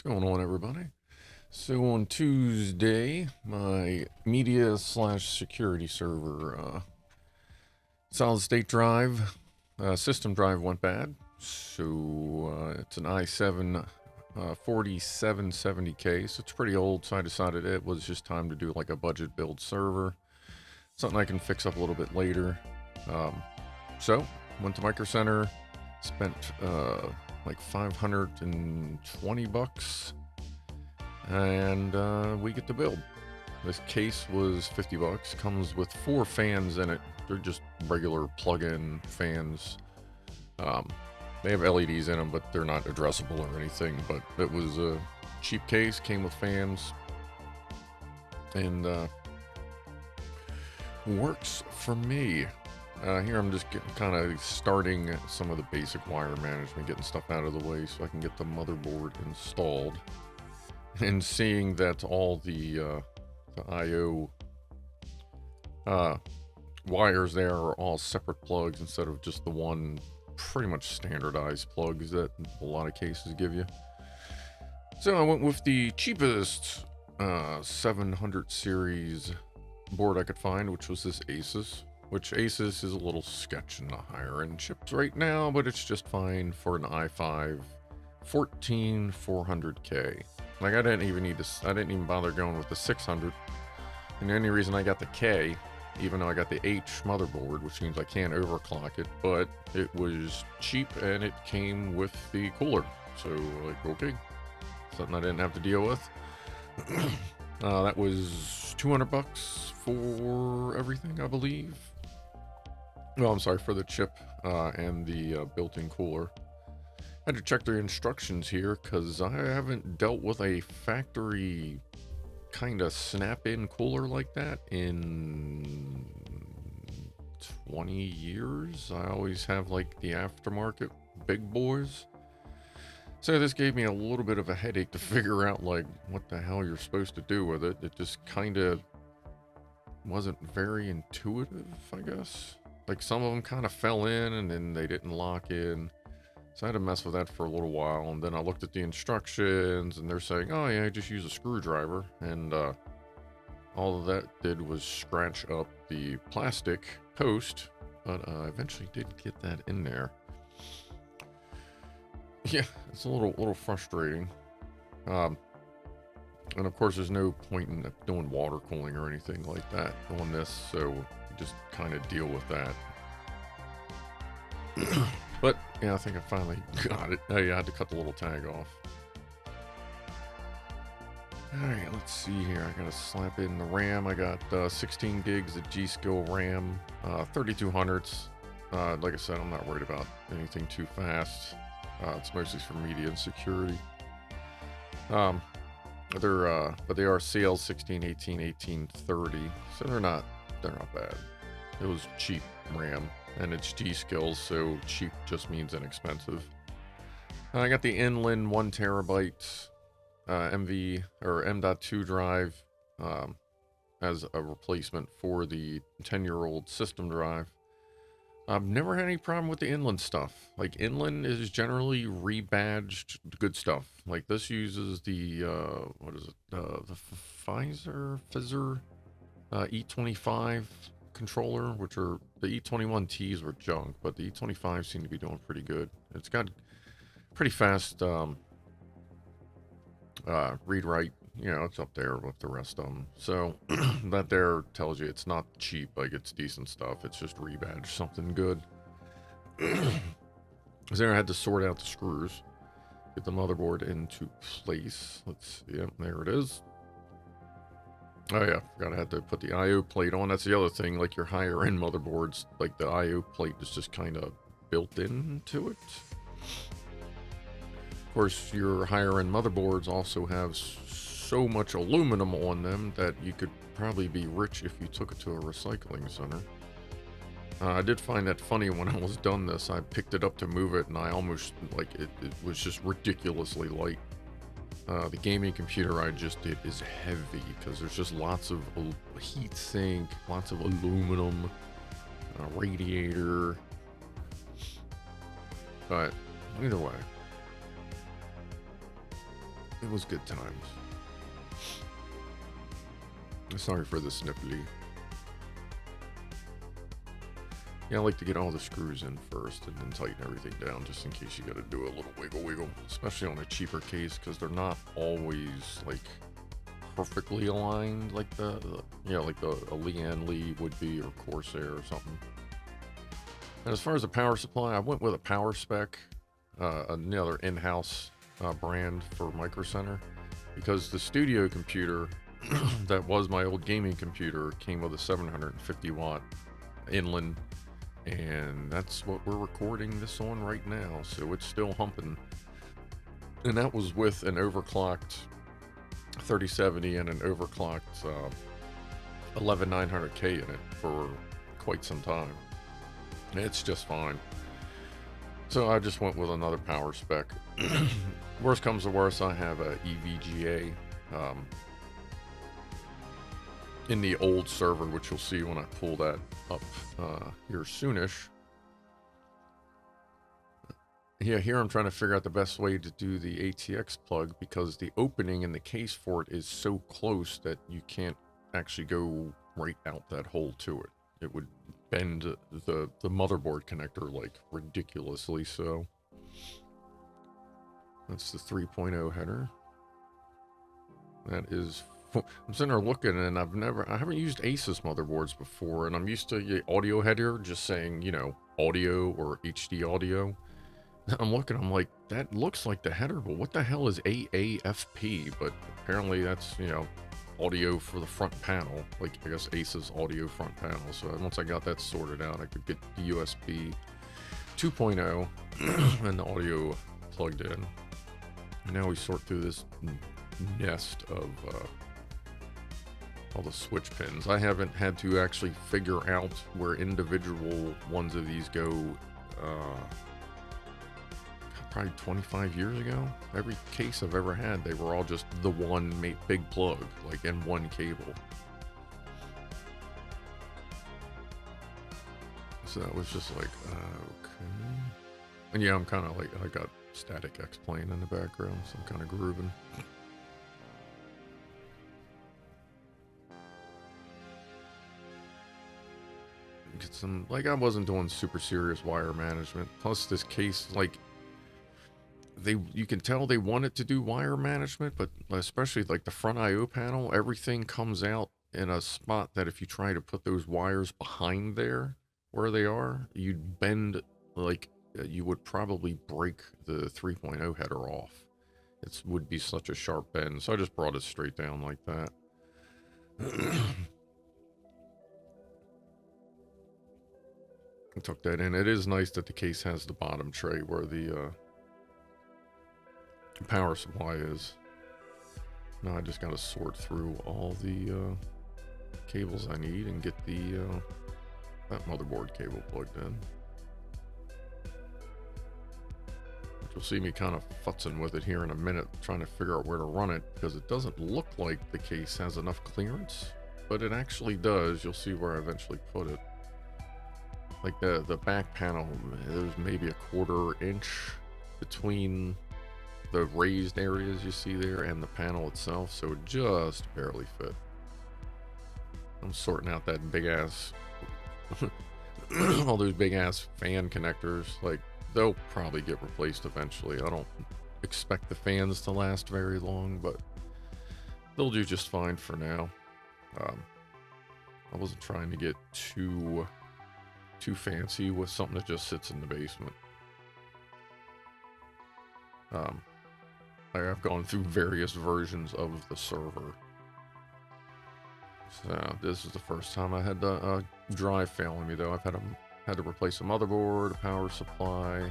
What's going on, everybody? So on Tuesday, my media slash security server solid state drive, system drive went bad. So it's an i7 4770K, so it's pretty old. So I decided it was just time to do like a budget build server, something I can fix up a little bit later. So went to Micro Center, spent like 520 bucks, and we get to build. This case was 50 bucks, comes with 4 fans in it. They're just regular plug-in fans. They have LEDs in them, but they're not addressable or anything. But it was a cheap case, came with fans, and works for me. Here I'm just kind of starting some of the basic wire management, getting stuff out of the way so I can get the motherboard installed, and seeing that all the I/O wires there are all separate plugs instead of just the one pretty much standardized plugs that a lot of cases give you. So I went with the cheapest 700 series board I could find, which was this Asus. Which Asus is a little sketch in the higher end chips right now, but it's just fine for an i5 14400K. Like I didn't even bother going with the 600. And the only reason I got the K, even though I got the H motherboard, which means I can't overclock it, but it was cheap and it came with the cooler. So like, okay, something I didn't have to deal with. That was 200 bucks for everything, I believe. Well, I'm sorry, for the chip and the built-in cooler. I had to check the instructions here because I haven't dealt with a factory kind of snap-in cooler like that in 20 years. I always have like the aftermarket big boys. So this gave me a little bit of a headache to figure out like what the hell you're supposed to do with it. It just kind of wasn't very intuitive, I guess. Like some of them kind of fell in and then they didn't lock in. So I had to mess with that for a little while. And then I looked at the instructions and they're saying, oh yeah, just use a screwdriver. And all of that did was scratch up the plastic post. But I eventually did get that in there. Yeah, it's a little frustrating. And of course, there's no point in doing water cooling or anything like that on this. So just kind of deal with that. But yeah, I think I finally got it. I had to cut the little tag off. Alright, let's see here. I gotta slap in the RAM. I got 16 gigs of G.Skill RAM, 3200s. Like I said, I'm not worried about anything too fast. It's mostly for media and security. But they are CL16, 18, 18, 30, so they're not bad. It was cheap RAM, and it's G.Skill, so cheap just means inexpensive. I got the Inland 1 terabyte MV or M.2 drive as a replacement for the 10-year-old system drive. I've never had any problem with the Inland stuff. Like, Inland is generally rebadged good stuff. Like, this uses the, what is it? The Pfizer E25 controller, which are, the E21Ts were junk, but the E25 seem to be doing pretty good. It's got pretty fast read-write. You know, it's up there with the rest of them. So that there tells you it's not cheap, like it's decent stuff. It's just rebadged something good. So I had to sort out the screws, get the motherboard into place. Let's see, yep, there it is. Oh yeah, forgot I had to put the I/O plate on. That's the other thing, like your higher end motherboards, like the I/O plate is just kind of built into it. Of course, your higher end motherboards also have so much aluminum on them that you could probably be rich if you took it to a recycling center. I did find that funny when I was done this. I picked it up to move it and I almost, like, it was just ridiculously light. The gaming computer I just did is heavy because there's just lots of heat sink, lots of aluminum, radiator. But either way, It was good times. Sorry for the snippety. Yeah, I like to get all the screws in first and then tighten everything down just in case you got to do a little wiggle, especially on a cheaper case because they're not always like perfectly aligned like the a Lian Li would be, or Corsair or something. And as far as the power supply, I went with a Powerspec, another in-house brand for Micro Center, because the studio computer that was my old gaming computer came with a 750 watt inland, and that's what we're recording this on right now, so it's still humping. And that was with an overclocked 3070 and an overclocked 11900K in it for quite some time. It's just fine. So I just went with another Powerspec. Worst comes to worst, I have a EVGA in the old server, which you'll see when I pull that up here soonish. Yeah, here I'm trying to figure out the best way to do the ATX plug, because the opening in the case for it is so close that you can't actually go right out that hole to it. It would bend the motherboard connector like ridiculously so. That's the 3.0 header. That is, I'm sitting there looking, and I haven't used Asus motherboards before, and I'm used to the audio header just saying, you know, audio or HD audio. I'm looking, I'm like, that looks like the header, but what the hell is AAFP? But apparently that's, you know, audio for the front panel, like I guess Asus audio front panel. So once I got that sorted out, I could get the USB 2.0 and the audio plugged in. And now we sort through this nest of all the switch pins. I haven't had to actually figure out where individual ones of these go. Probably 25 years ago. Every case I've ever had, they were all just the one big plug, like in one cable. So that was just like, okay. And yeah, I'm kind of like, I got Static X playing in the background, so I'm kind of grooving. Get some, like, I wasn't doing super serious wire management. Plus this case, like, you can tell they wanted to do wire management, but especially like the front IO panel, everything comes out in a spot that if you try to put those wires behind there where they are, you'd bend, like you would probably break the 3.0 header off. It would be such a sharp bend, so I just brought it straight down like that. I took that in. It is nice that the case has the bottom tray where the power supply is. Now I just got to sort through all the cables I need and get the that motherboard cable plugged in. But you'll see me kind of futzing with it here in a minute, trying to figure out where to run it, because it doesn't look like the case has enough clearance, but it actually does. You'll see where I eventually put it. Like the back panel, there's maybe a 1/4 inch between the raised areas you see there and the panel itself, so it just barely fit. I'm sorting out that big ass all those big ass fan connectors. Like, they'll probably get replaced eventually. I don't expect the fans to last very long, but they'll do just fine for now. I wasn't trying to get too fancy with something that just sits in the basement. I've gone through various versions of the server. So this is the first time I had a drive failing me, though. I've had to replace a motherboard, a power supply,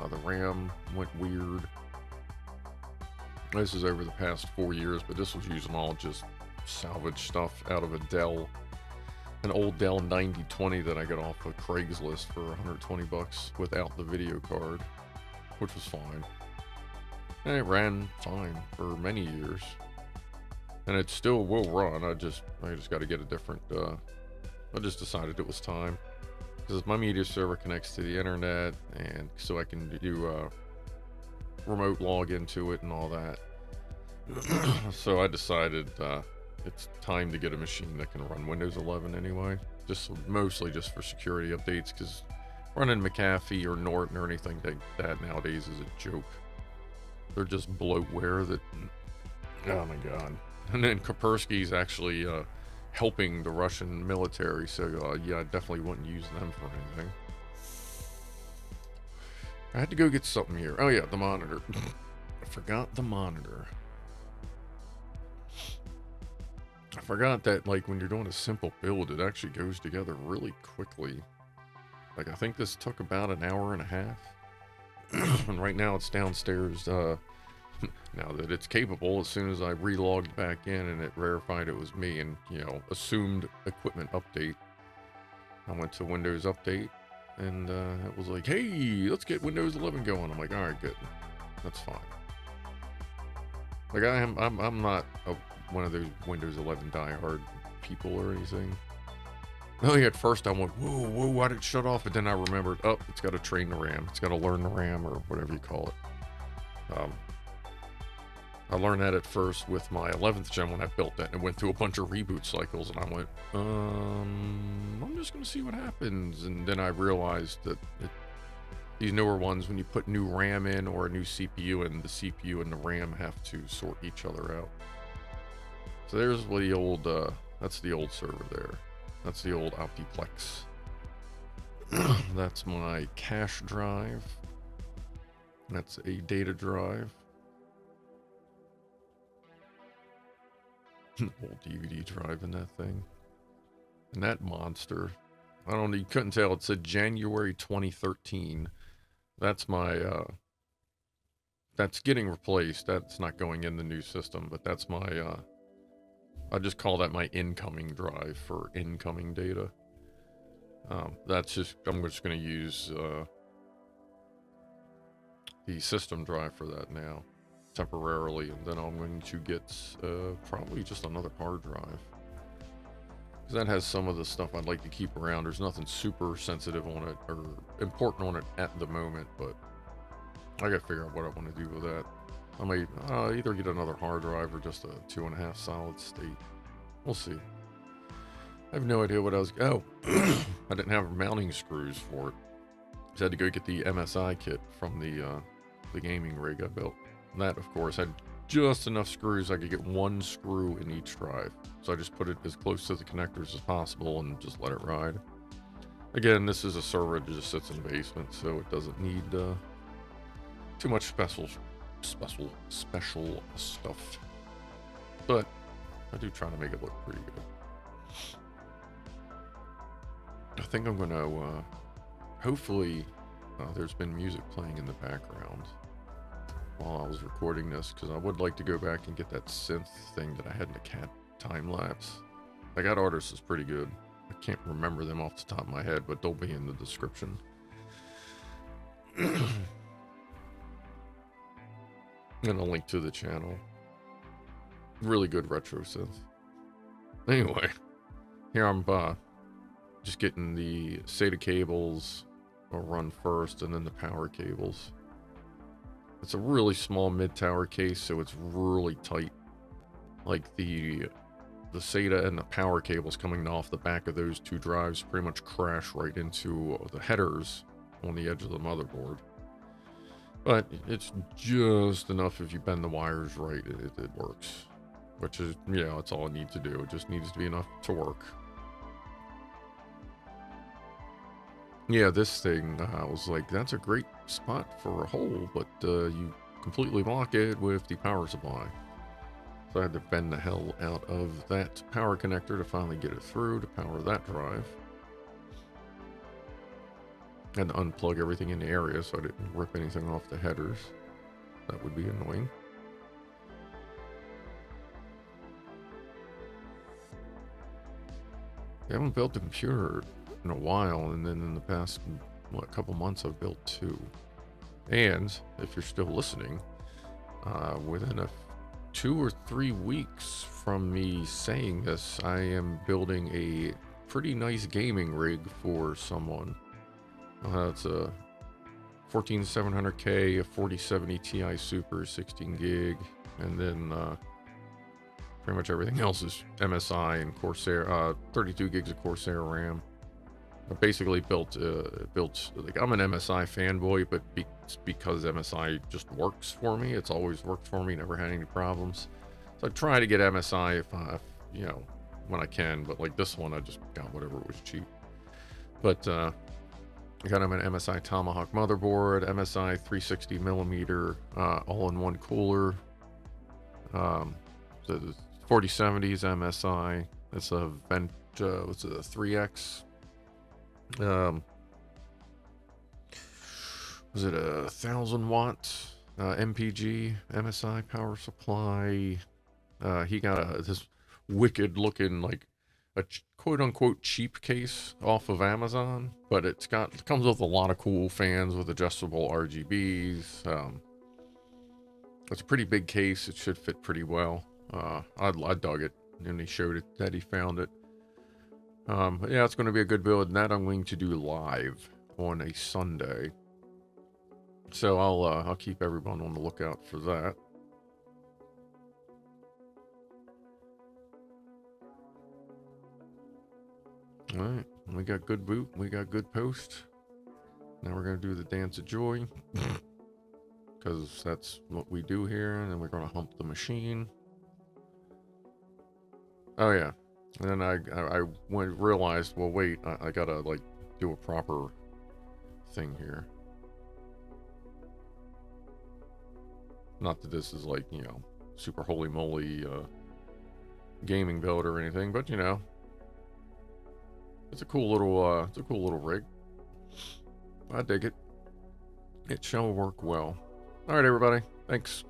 the RAM went weird. This is over the past 4 years, but this was using all just salvage stuff out of a Dell, an old Dell 9020 that I got off of Craigslist for 120 bucks without the video card, which was fine. And it ran fine for many years, and it still will run. I just got to get a different. I just decided it was time, because my media server connects to the internet, and so I can do remote log into it and all that. So I decided it's time to get a machine that can run Windows 11 anyway. Just mostly just for security updates, because running McAfee or Norton or anything like that nowadays is a joke. They're just bloatware that, oh my god. And then Kaspersky's actually helping the Russian military, so yeah, I definitely wouldn't use them for anything. I had to go get something here. Oh yeah, the monitor. I forgot the monitor. I forgot that, like, when you're doing a simple build, it actually goes together really quickly. Like, I think this took about an hour and a half. And right now it's downstairs, now that it's capable. As soon as I relogged back in and it verified it was me and, you know, assumed equipment update, I went to Windows Update, and it was like, hey, let's get Windows 11 going. I'm like, alright, good. That's fine. Like, I'm not one of those Windows 11 diehard people or anything. Oh yeah, at first I went, whoa, why did it shut off? But then I remembered, oh, it's got to train the RAM. It's got to learn the RAM, or whatever you call it. I learned that at first with my 11th gen when I built that, and it went through a bunch of reboot cycles, and I went, I'm just going to see what happens. And then I realized that these newer ones, when you put new RAM in or a new CPU in, the CPU and the RAM have to sort each other out. So there's the old, that's the old server there. That's the old Optiplex. That's my cache drive. That's a data drive. Old DVD drive in that thing. And that monster, I don't know, you couldn't tell, it said January 2013. That's my, that's getting replaced. That's not going in the new system, but that's my, I just call that my incoming drive for incoming data. That's just, I'm just going to use the system drive for that now, temporarily, and then I'm going to get probably just another hard drive. Because that has some of the stuff I'd like to keep around. There's nothing super sensitive on it or important on it at the moment, but I gotta figure out what I want to do with that. I might either get another hard drive or just a 2.5 solid state. We'll see. I have no idea what I was... Oh, I didn't have mounting screws for it. So I had to go get the MSI kit from the gaming rig I built. And that, of course, had just enough screws I could get one screw in each drive. So I just put it as close to the connectors as possible and just let it ride. Again, this is a server that just sits in the basement, so it doesn't need too much special stuff. But I do try to make it look pretty good. I think I'm going to, hopefully, there's been music playing in the background while I was recording this, because I would like to go back and get that synth thing that I had in the cat time lapse. I got artists is pretty good. I can't remember them off the top of my head, but they'll be in the description. And a link to the channel. Really good retro synth. Anyway, here I'm just getting the SATA cables will run first, and then the power cables. It's a really small mid-tower case, so it's really tight. Like the SATA and the power cables coming off the back of those two drives pretty much crash right into the headers on the edge of the motherboard. But it's just enough. If you bend the wires right, it works. Which is, yeah, that's all it needs to do. It just needs to be enough to work. Yeah, this thing, I was like, that's a great spot for a hole, but you completely block it with the power supply. So I had to bend the hell out of that power connector to finally get it through to power that drive. And unplug everything in the area so I didn't rip anything off the headers. That would be annoying. I haven't built a computer in a while, and then in the past, couple months I've built two. And if you're still listening, within 2 or 3 weeks from me saying this, I am building a pretty nice gaming rig for someone. It's a 14700K, a 4070 Ti Super, 16 gig, and then pretty much everything else is MSI and Corsair. 32 gigs of Corsair RAM. I basically built like, I'm an MSI fanboy, but because MSI just works for me. It's always worked for me, never had any problems. So I try to get MSI if you know, when I can, but like this one I just got whatever was cheap. But I got him an MSI Tomahawk motherboard, MSI 360 millimeter all-in-one cooler. So the 4070s MSI. It's a vent. What's it? A 3X. Was it a 1,000-watt MPG MSI power supply? He got this wicked looking, like a quote unquote cheap case off of Amazon, but it comes with a lot of cool fans with adjustable RGBs. It's a pretty big case. It should fit pretty well. I dug it, and he showed it that he found it. But yeah, it's going to be a good build, and that I'm going to do live on a Sunday. So I'll keep everyone on the lookout for that. All right, we got good boot, we got good post. Now we're going to do the dance of joy, because that's what we do here, and then we're going to hump the machine. Oh yeah, and then I realized, well wait, I gotta like do a proper thing here. Not that this is like, you know, super holy moly gaming build or anything, but you know, it's a cool little rig. I dig it. It shall work well. All right, everybody. Thanks.